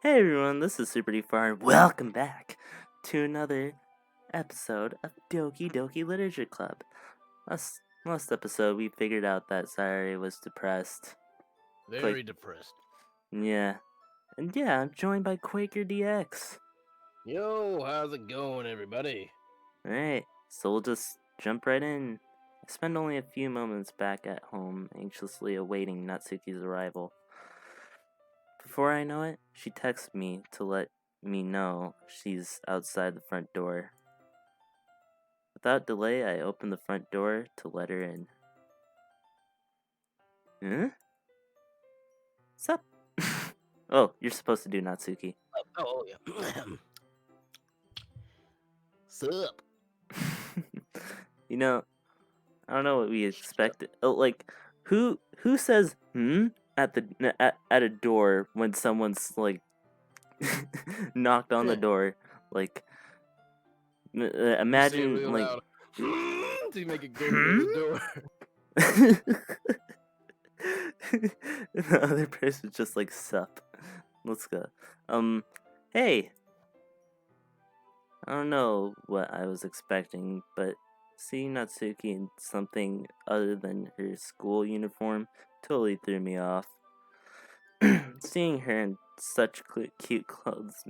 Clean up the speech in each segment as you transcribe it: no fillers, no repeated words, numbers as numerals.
Hey everyone, this is SuperDfar and welcome back to another episode of Doki Doki Literature Club. Last episode we figured out that Sayori was depressed. Very depressed. Yeah. And yeah, I'm joined by QuakerDX. Yo, how's it going, everybody? Alright, so we'll just jump right in. I spend only a few moments back at home, anxiously awaiting Natsuki's arrival. Before I know it, she texts me to let me know she's outside the front door. Without delay, I open the front door to let her in. Huh? What's up? Oh, you're supposed to do Natsuki. Oh yeah. Sup? You know, I don't know what we expected. Oh, like, who says at a door when someone's like knocked on the door? Like, imagine Really like. loud. To make it go through the door. The other person's just like, sup. Let's go. Hey. I don't know what I was expecting, but seeing Natsuki in something other than her school uniform totally threw me off. Seeing her in such cute clothes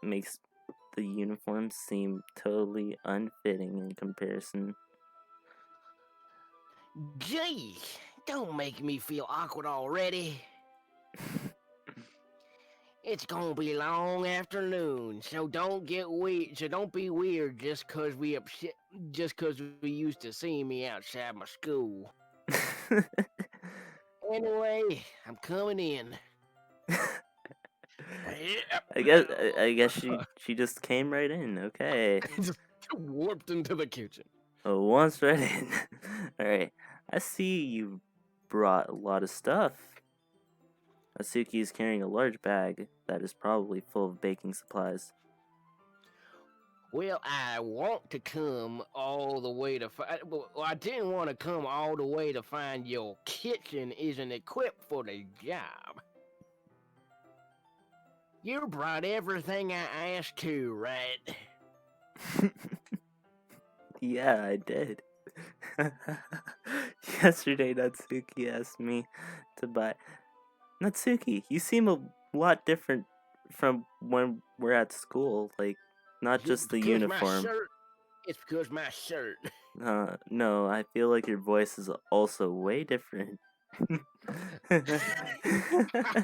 makes the uniform seem totally unfitting in comparison. Gee, don't make me feel awkward already. It's gonna be a long afternoon, so don't get weird. So don't be weird just cause we used to see me outside my school. Anyway, I'm coming in. I guess she just came right in. Okay. Just warped into the kitchen. Oh, once right in. All right. I see you brought a lot of stuff. Natsuki is carrying a large bag that is probably full of baking supplies. Well, I want to come all the way to find. Well, I didn't want to come all the way to find your kitchen isn't equipped for the job. You brought everything I asked to, right? Yeah, I did. Yesterday, Natsuki asked me to buy. Natsuki, you seem a lot different from when we're at school. Like, not just the uniform. It's because my shirt. No, I feel like your voice is also way different. I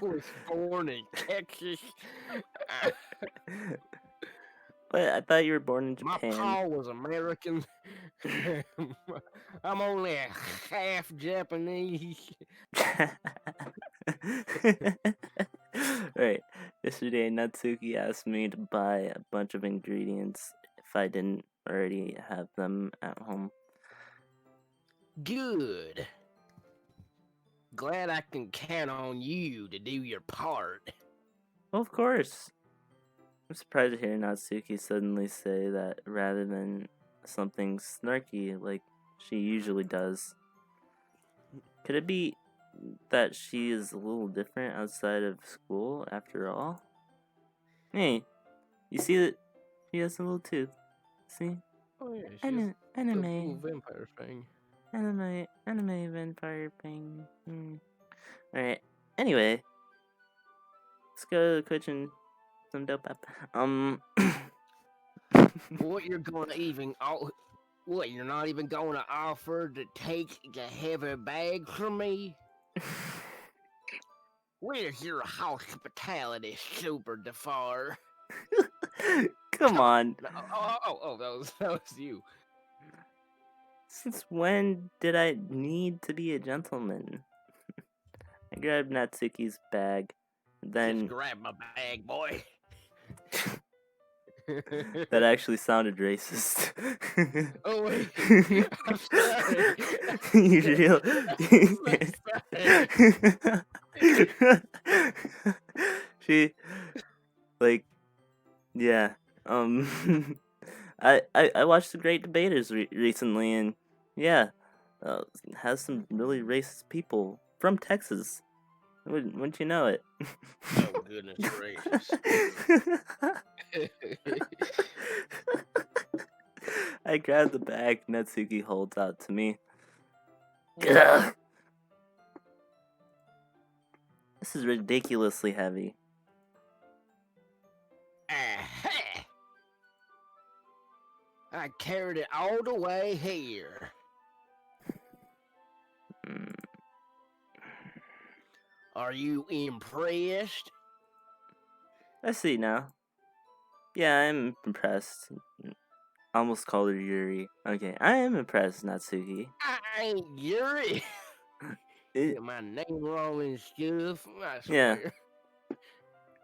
was born in Texas. But I thought you were born in My Japan. pa was American. I'm only half Japanese. Right. Yesterday, Natsuki asked me to buy a bunch of ingredients if I didn't already have them at home. Good. Glad I can count on you to do your part. Well, of course. I'm surprised to hear Natsuki suddenly say that rather than something snarky like she usually does. Could it be that she is a little different outside of school after all? Hey, you see that she has a little tooth. See? Oh yeah, she's Anime. the little vampire thing. Anime vampire thing. Alright. Anyway. Let's go to the kitchen. Some dope up. What you're gonna even what you're not even gonna offer to take the heavy bag from me? Where's your hospitality, SuperDfar? Come on. Oh, that was you. Since when did I need to be a gentleman? I grabbed Natsuki's bag, then... Just grab my bag, boy. That actually sounded racist. Oh wait, I'm sorry. She, like, yeah. I watched The Great Debaters recently, and yeah, has some really racist people from Texas. Wouldn't you know it? Oh, goodness gracious. I grab the bag Natsuki holds out to me. Ugh. This is ridiculously heavy. Aha! I carried it all the way here. Mm, Are you impressed? I see now. Yeah, I'm impressed. Almost called her Yuri. Okay, I am impressed, Natsuki. I ain't Yuri. It, Get my name wrong and stuff. I yeah,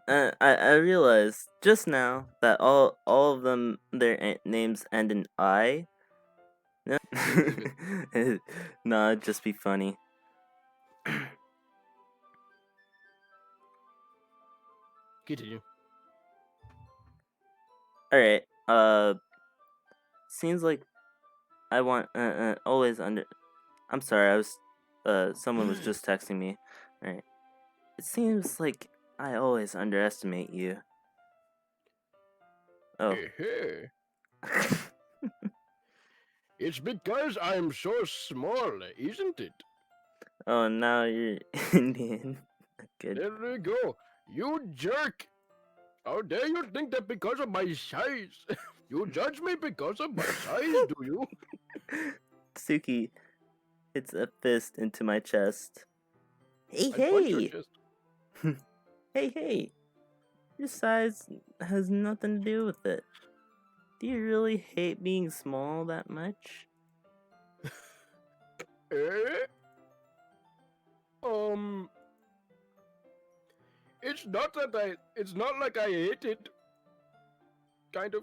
swear. I realized just now that all of them their names end in I. No, Believe it. nah, it'd just be funny. Continue. All right. Seems like I want always under. I'm sorry. I was someone was just texting me. All right. It seems like I always underestimate you. Oh. Hey. It's because I'm so small, isn't it? Oh, now you're Indian. Good. There we go. You jerk. How dare you think that because of my size? You judge me because of my size, do you? Suki hits a fist into my chest. Hey, I punch your hey! chest. Hey! Your size has nothing to do with it. Do you really hate being small that much? Eh? Um, it's not like I hate it. Kind of.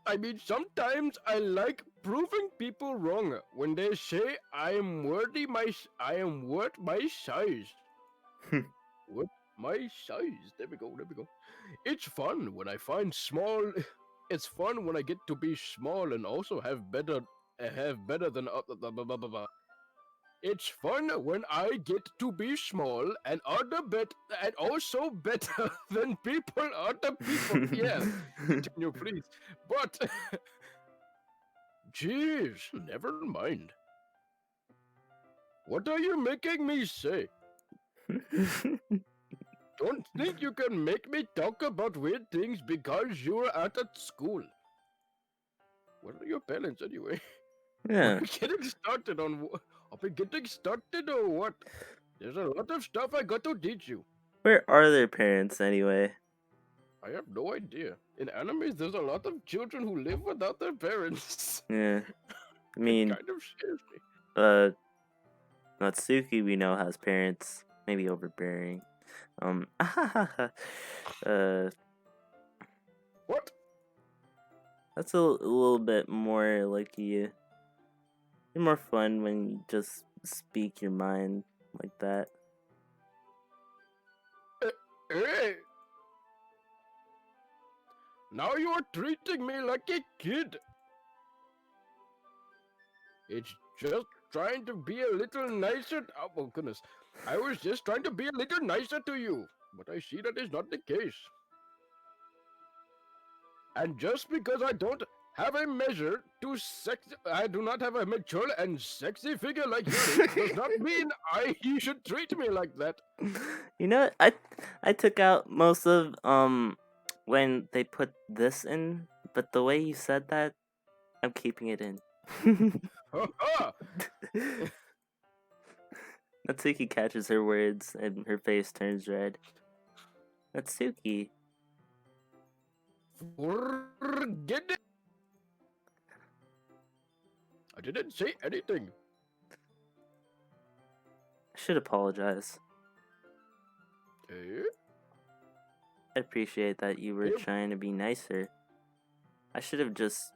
I mean, sometimes I like proving people wrong when they say I am I am worth my size. Worth my size. There we go. It's fun when I find small. It's fun when I get to be small and also have better than It's fun when I get to be small and and also better than other people. Yeah, continue, please. But, jeez, never mind. What are you making me say? Don't think you can make me talk about weird things because you're at school. What are your parents anyway? Yeah. We're getting started on. Are we getting started or what? There's a lot of stuff I got to teach you. Where are their parents anyway? I have no idea. In animes, there's a lot of children who live without their parents. Yeah. I It mean, kind of scares me. Natsuki we know has parents. Maybe overbearing. Uh, What? that's a little bit more like you. You're more fun when you just speak your mind like that. Hey! Now you are treating me like a kid. It's just trying to be a little nicer. Oh, goodness. I was just trying to be a little nicer to you. But I see that is not the case. And just because I don't have a measure to sex, I do not have a mature and sexy figure like Yuri, does not mean you should treat me like that. You know, I took out most of when they put this in, but the way you said that, I'm keeping it in. Ha ha! Natsuki catches her words and her face turns red. Natsuki, Forget it. I didn't say anything. I should apologize. Eh? I appreciate that you were Eh? trying to be nicer. I should have just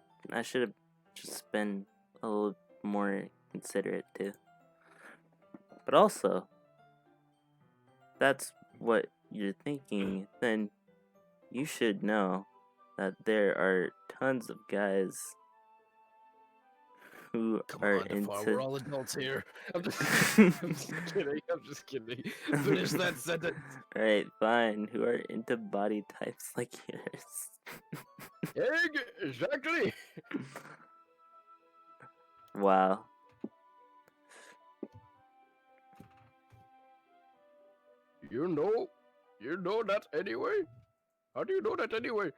been a little more considerate too. But also, that's what you're thinking, then you should know that there are tons of guys who Come are on, Defar, we're into all adults here. I'm just, I'm just kidding. I'm just kidding. Finish that sentence. Alright, fine, who are into body types like yours. Exactly. Wow. You know that anyway. How do you know that anyway?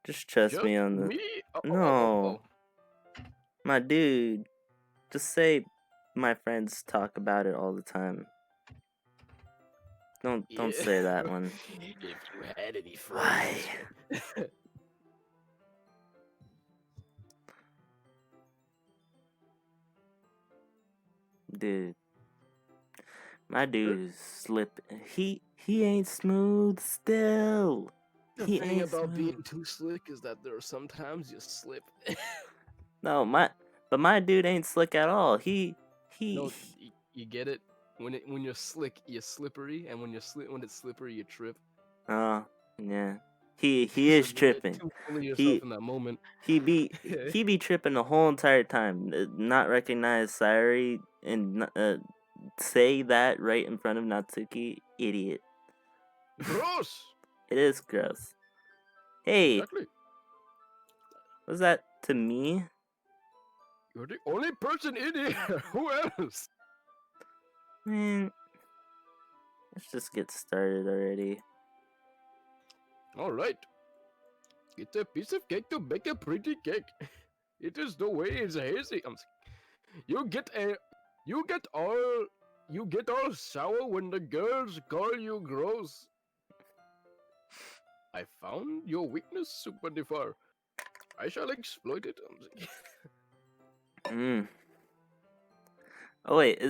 Just trust Just me on the. me? No, my dude. Just say my friends talk about it all the time. Don't Yeah. say that one. If you had any Why? friends. Dude. My dude is slip. He ain't smooth still. The He thing ain't about being smooth. too slick is that there are sometimes you slip. No, my dude ain't slick at all. No, you get it. When you're slick, you're slippery, and when when it's slippery, you trip. Oh, yeah. He So is you get tripping. too full of yourself He in that moment. he be he be tripping the whole entire time. Not recognize Sayori and say that right in front of Natsuki. Idiot. Gross. It is gross. Hey, Exactly. was that to me? You're the only person in here. Who else? Man, let's just get started already. All right. It's a piece of cake to bake a pretty cake. It is the way it's hazy. You get all sour when the girls call you gross. I found your weakness, SuperDfar. I shall exploit it. Oh wait,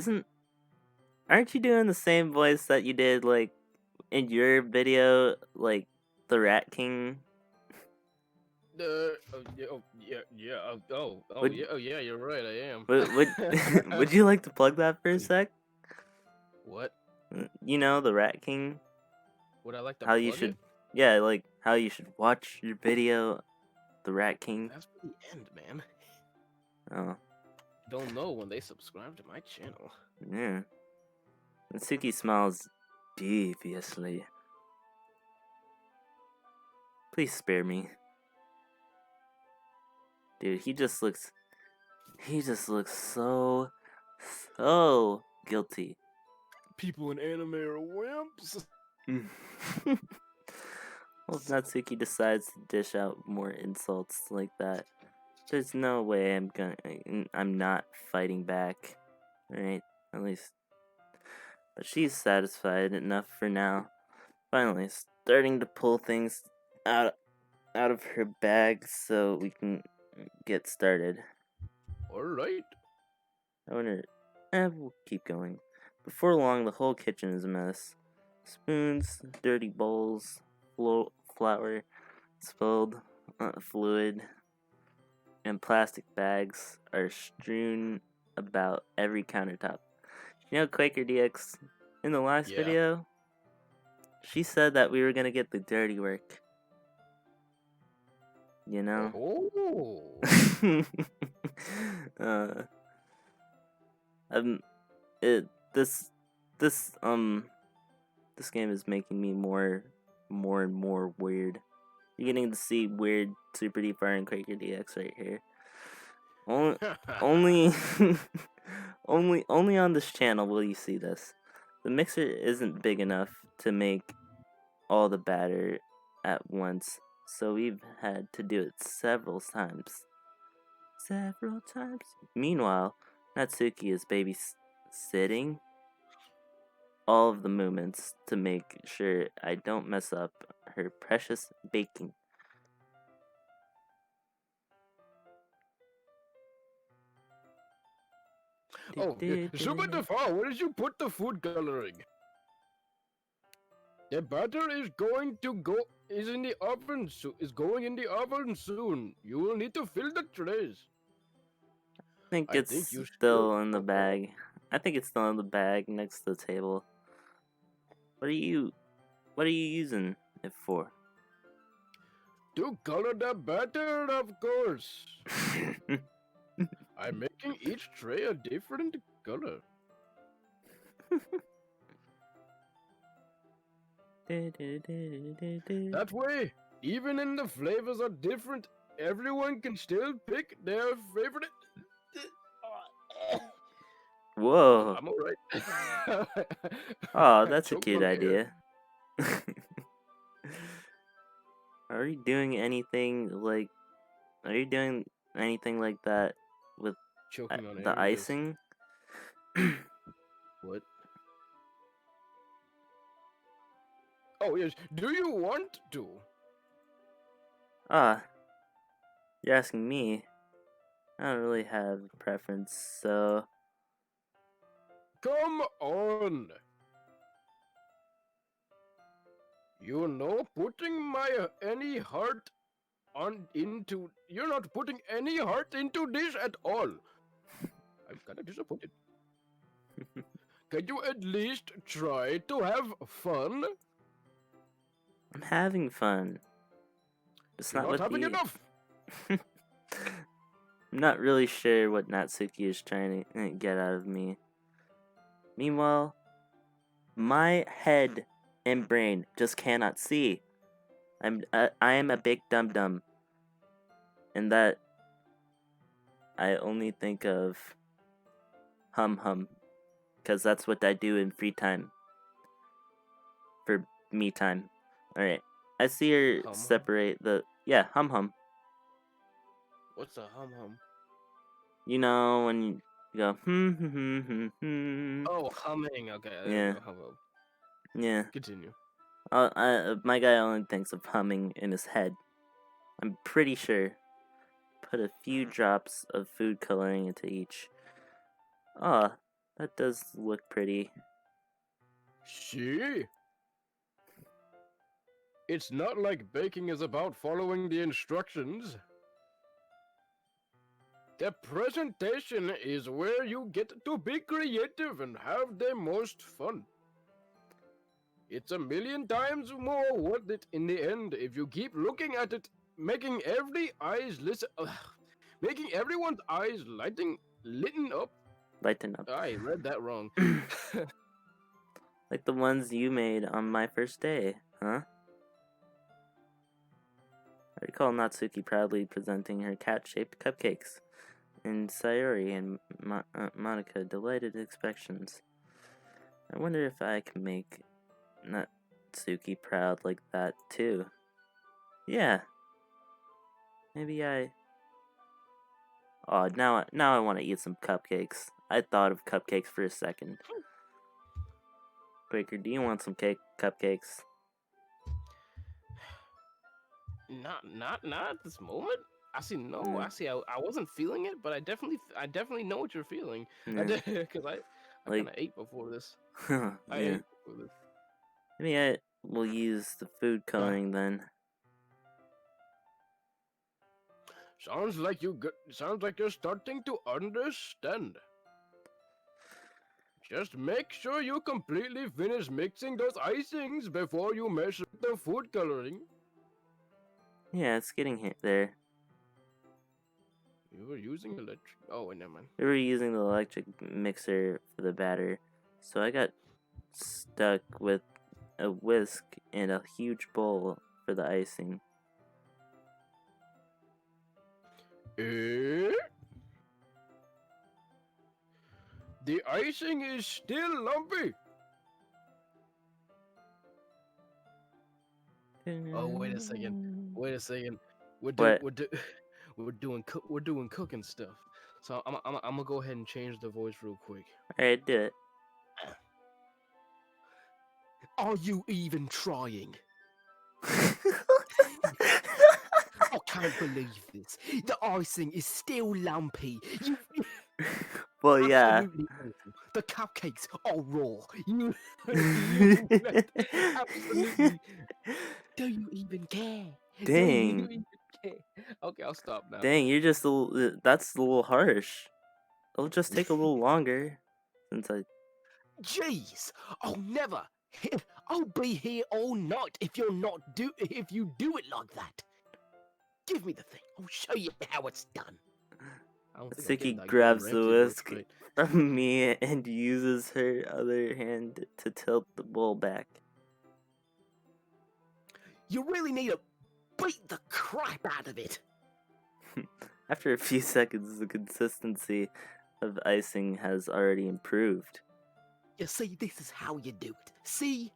aren't you doing the same voice that you did like in your video, like the Rat King? Would Yeah, you're right, I am. would would you like to plug that for a sec? What? You know, the Rat King. Would I like to How you plug it? should, yeah, like how you should watch your video, the Rat King. That's for the end, man. Oh, Don't know when they subscribe to my channel. yeah. Natsuki smiles deviously. Please spare me. Dude, he just looks so guilty. People in anime are wimps. Well, if Natsuki decides to dish out more insults like that, there's no way I'm not fighting back. Right? At least. But she's satisfied enough for now. Finally, starting to pull things out of her bag so we can get started. Alright. I wonder. We'll keep going. Before long, the whole kitchen is a mess. Spoons, dirty bowls, flour, spilled fluid, and plastic bags are strewn about every countertop. You know, QuakerDX, in the last Yeah. video, she said that we were gonna get the dirty work. You know? Oh. Um, it this this this game is making me more and more weird. You're getting to see weird SuperDfar and QuakerDX right here. Only only on this channel will you see this. The mixer isn't big enough to make all the batter at once, so we've had to do it several times. Meanwhile, Natsuki is babysitting all of the movements to make sure I don't mess up her precious baking. Oh, SuperDfar, where did you put the food coloring? The batter is going to go is in the oven is going in the oven soon. You will need to fill the trays. I think I it's think you still in the bag. I think it's still in the bag next to the table. What are you using it for? To color the batter, of course. I'm making each tray a different color. That way, even in the flavors are different, everyone can still pick their favorite. Whoa. I'm alright. Oh, I that's a choked cute on air. idea. Are you doing anything like that with Choking on the air, yes. icing? What? Oh, yes. Do you want to? Ah, you're asking me. I don't really have a preference, so Come on. You know, putting my any heart on into. You're not putting any heart into this at all. I'm kind of disappointed. Can you at least try to have fun? I'm having fun. It's You're not not with having you. enough. I'm not really sure what Natsuki is trying to get out of me. Meanwhile, my head and brain just cannot see. I am a big dum dum, and that I only think of hum hum, because that's what I do in free time for me time. All right, I see her Hum hum. separate the hum hum. What's a hum hum? You know when you go hmm. Oh, humming. Okay, there we Yeah, go. Hum hum. yeah. Continue. My guy only thinks of humming in his head. I'm pretty sure. Put a few drops of food coloring into each. Ah, that does look pretty. See? It's not like baking is about following the instructions. The presentation is where you get to be creative and have the most fun. It's a million times more worth it in the end if you keep looking at it, making making everyone's eyes lighten up. Lighten up. I read that wrong. Like the ones you made on my first day, huh? I recall Natsuki proudly presenting her cat-shaped cupcakes, and Sayori and Monica delighted expressions. I wonder if I can make Natsuki proud like that too. Yeah, maybe I. Oh, now I want to eat some cupcakes. I thought of cupcakes for a second. Quaker, do you want some cupcakes? Not at this moment. I see. No, Mm, I see. I wasn't feeling it, but I definitely know what you're feeling. I yeah, did because I kind like, of ate before this. I yeah. ate before this. Maybe I will use the food Ah, coloring then. sounds like you're starting to understand. Just make sure you completely finish mixing those icings before you mess with the food coloring. Yeah, it's getting there. You were using electric. Oh, wait, never mind. We were using the electric mixer for the batter, so I got stuck with a whisk and a huge bowl for the icing. Eh? The icing is still lumpy. Oh, wait a second. Wait a second. We're do What? we're do we're doing cooking stuff. So I'm gonna go ahead and change the voice real quick. Alright, do it. Are you even trying? I can't believe this. The icing is still lumpy. You Well, yeah. absolutely awful. The cupcakes are raw. You absolutely. Do you even care? Do you Dang. even care? Okay, I'll stop now. Dang, you're just a little. That's a little harsh. It'll just take a little longer. Since I. Jeez, I'll never. I'll be here all night if if you do it like that. Give me the thing. I'll show you how it's done. I don't think I'm getting Suki that Gordon grabs the Ramsay voice whisk right. from me and uses her other hand to tilt the bowl back. You really need to beat the crap out of it. After a few seconds, the consistency of icing has already improved. You see, this is how you do it. See?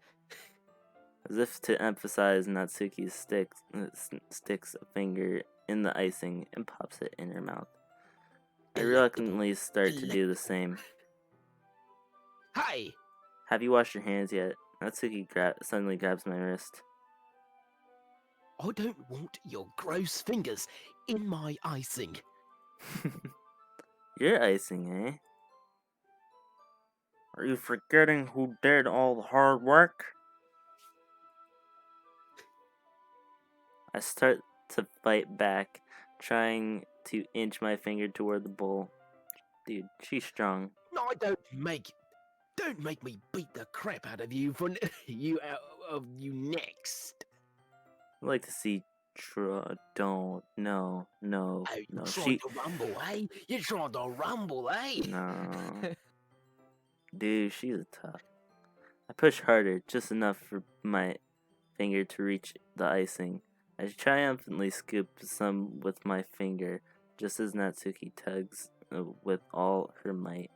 As if to emphasize, Natsuki sticks a finger in the icing and pops it in her mouth. I reluctantly start to do the same. Hey! Have you washed your hands yet? Natsuki suddenly grabs my wrist. I don't want your gross fingers in my icing. Your icing, eh? Are you forgetting who did all the hard work? I start to fight back, trying to inch my finger toward the bowl. Dude, she's strong. No, don't make me beat the crap out of you for you next. I'd like to see don't, no. Oh, you No, trying to rumble, eh? You're trying to rumble, eh? no. Dude, she's tough. I push harder, just enough for my finger to reach the icing. I triumphantly scoop some with my finger, just as Natsuki tugs with all her might.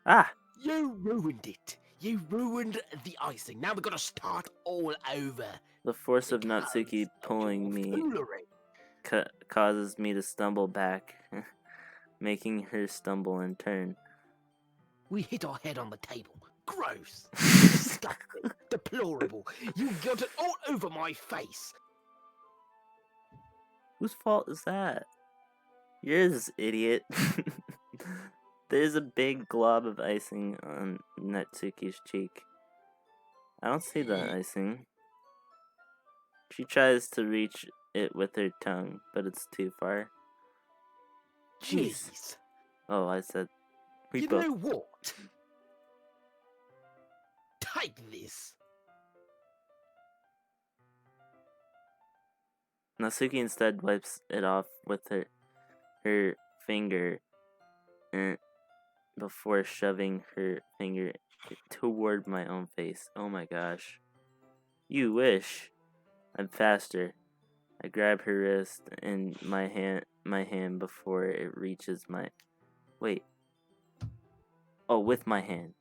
Ah! You ruined it. You ruined the icing. Now we're gonna start all over. The force of Because Natsuki of pulling your me foolery. causes me to stumble back, making her stumble in turn. We hit our head on the table. Gross. Disgusting. Deplorable. You got it all over my face. Whose fault is that? Yours, idiot. There's a big glob of icing on Natsuki's cheek. I don't see the icing. She tries to reach it with her tongue, but it's too far. Jeez. Oh, I said we You both. know what? Take this. Natsuki instead wipes it off with her finger before shoving her finger toward my own face. Oh my gosh. You wish. I'm faster. I grab her wrist and my hand before it reaches my... Wait. Oh, with my hand.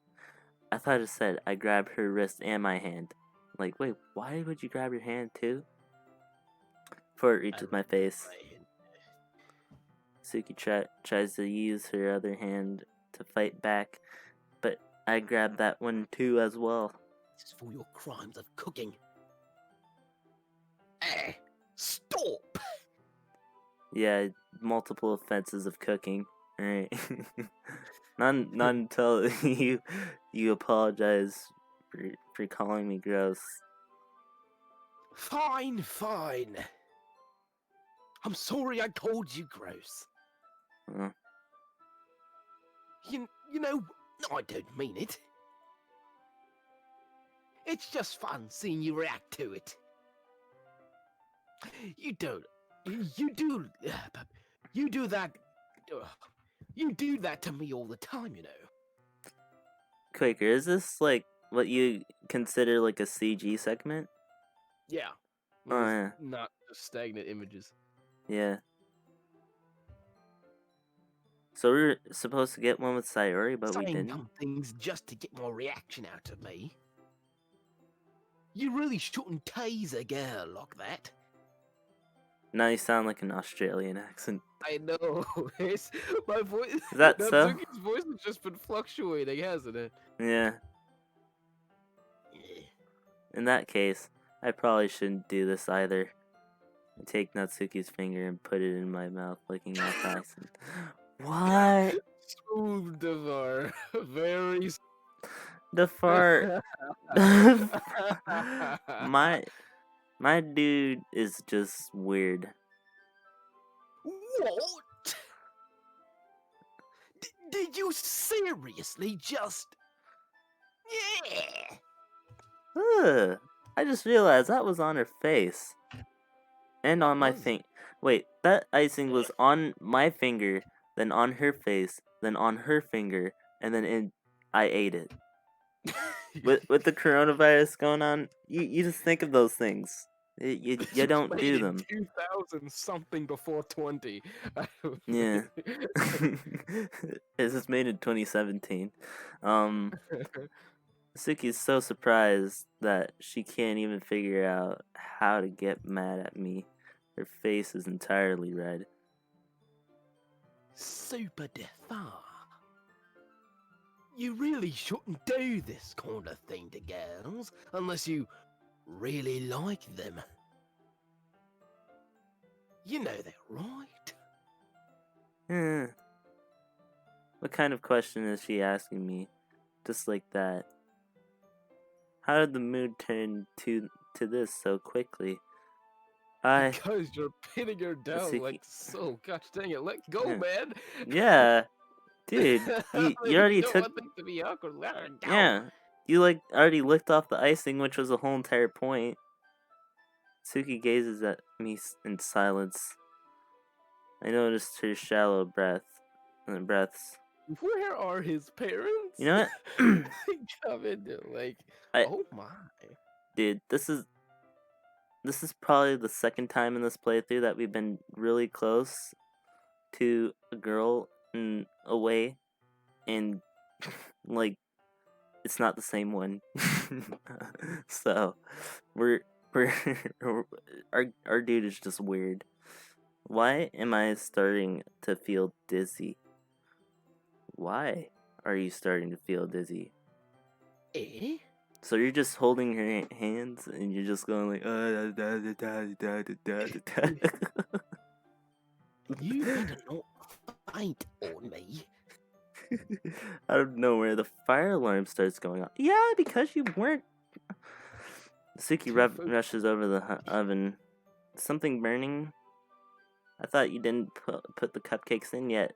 I thought it said I grab her wrist and my hand. Like, wait, why would you grab your hand too? Before it reaches my face. Suki tries to use her other hand to fight back, but I grab that one too as well. This is for your crimes of cooking. Stop! Yeah, multiple offenses of cooking. Alright. not until you apologize for calling me gross. Fine. I'm sorry I called you gross. You know, I don't mean it. It's just fun seeing you react to it. You do that. You do that to me all the time, you know. Quaker, is this like what you consider like a CG segment? Yeah. Oh, yeah. Not just stagnant images. Yeah. So we were supposed to get one with Sayori, but we Saying didn't. dumb things just to get more reaction out of me. You really shouldn't tase a girl like that. Now you sound like an Australian accent. I know. My voice. Is that so? Natsuki's voice has just been fluctuating, hasn't it? Yeah. In that case, I probably shouldn't do this either. I take Natsuki's finger and put it in my mouth, licking off the accent. What? SuperDfar. Very. The fart. My dude is just weird. What? Did you seriously just... Yeah. Ugh. I just realized that was on her face. And on my finger. Wait, that icing was on my finger, then on her face, then on her finger, and then I ate it. With the coronavirus going on, you just think of those things. You It was don't made do in them. 2000 something before 20. Yeah. This is made in 2017. Um, Suki's so surprised that she can't even figure out how to get mad at me. Her face is entirely red. SuperDfar. You really shouldn't do this kind of thing to girls unless you really like them. You know that, right? Eh. What kind of question is she asking me? Just like that. How did the mood turn to this so quickly? Because you're pinning her down Suki. like so. Gosh dang it, let go, Yeah. man. Yeah, dude, you already don't took. want things to be awkward. Let her go. Yeah, you like already licked off the icing, which was the whole entire point. Suki gazes at me in silence. I noticed her shallow breaths. Where are his parents? You know what? Come into like, I oh my. Dude, this is probably the second time in this playthrough that we've been really close to a girl in a way, and like it's not the same one. So we're our dude is just weird. Why am I starting to feel dizzy? Why are you starting to feel dizzy? Eh? So you're just holding her hands and you're just going like da, da, da, da, da, da, da, da. You better not faint on me. Out of nowhere, the fire alarm starts going off. Yeah, because you weren't. Suki rushes over the oven. Something burning? I thought you didn't put the cupcakes in yet.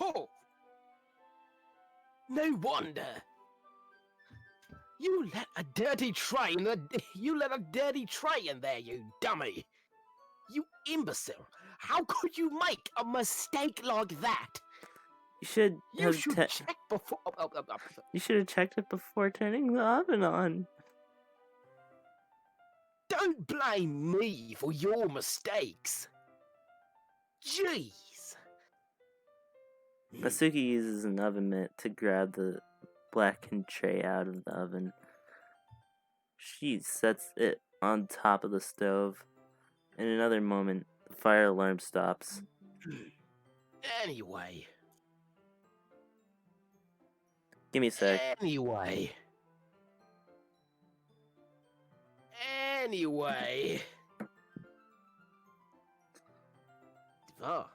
Oh, no wonder. You let a dirty tray in there, you dummy. You imbecile. How could you make a mistake like that? You should You have should check before. you should have checked it before turning the oven on. Don't blame me for your mistakes. Jeez. Masuki uses an oven mitt to grab the blackened tray out of the oven. She sets it on top of the stove. In another moment, the fire alarm stops. Anyway. Give me a sec. Anyway. Oh.